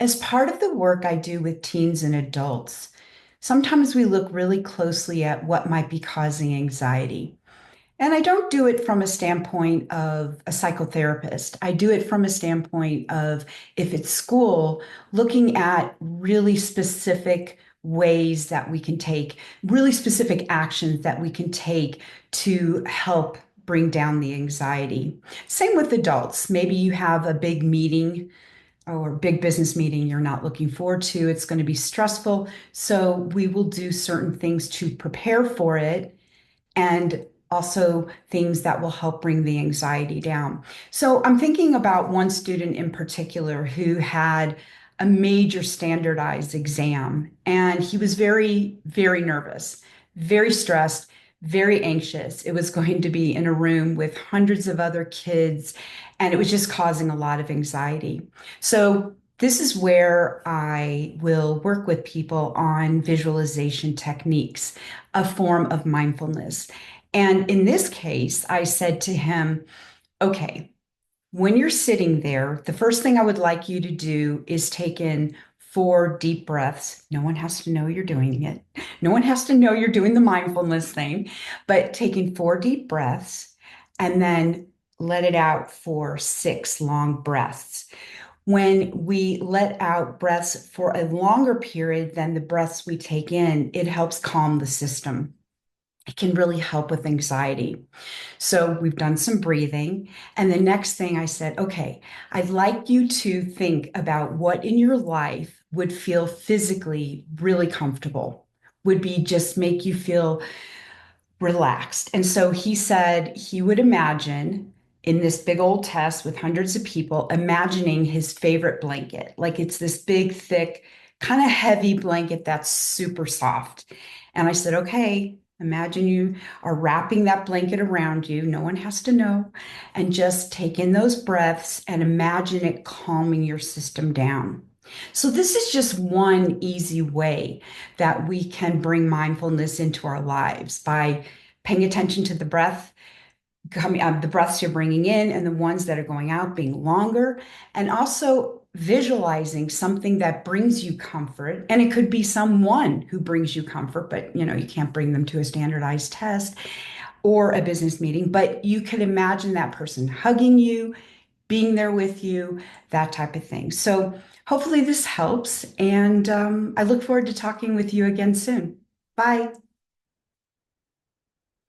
As part of the work I do with teens and adults, sometimes we look really closely at what might be causing anxiety. And I don't do it from a standpoint of a psychotherapist. I do it from a standpoint of, if it's school, looking at really specific ways that we can take, really specific actions that we can take to help bring down the anxiety. Same with adults. Maybe you have a big meeting or big business meeting you're not looking forward to. It's going to be stressful. So we will do certain things to prepare for it, and also things that will help bring the anxiety down. So I'm thinking about one student in particular who had a major standardized exam, and he was very, very nervous, very stressed, very anxious. It was going to be in a room with hundreds of other kids, and it was just causing a lot of anxiety. So this is where I will work with people on visualization techniques, a form of mindfulness. And in this case, I said to him, okay, when you're sitting there, the first thing I would like you to do is take in 4 deep breaths. No one has to know you're doing it. No one has to know you're doing the mindfulness thing, but taking 4 deep breaths and then let it out for 6 long breaths. When we let out breaths for a longer period than the breaths we take in, it helps calm the system. It can really help with anxiety. So we've done some breathing. And the next thing I said, okay, I'd like you to think about what in your life would feel physically really comfortable, would be just make you feel relaxed. And so he said he would imagine, in this big old test with hundreds of people, imagining his favorite blanket. Like it's this big, thick, kind of heavy blanket that's super soft. And I said, okay, imagine you are wrapping that blanket around you. No one has to know. And just take in those breaths and imagine it calming your system down. So, this is just one easy way that we can bring mindfulness into our lives by paying attention to the breath, the breaths you're bringing in and the ones that are going out being longer, and also visualizing something that brings you comfort. And it could be someone who brings you comfort, but you can't bring them to a standardized test or a business meeting, but you could imagine that person hugging you, being there with you, that type of thing. So hopefully this helps. And I look forward to talking with you again soon. Bye.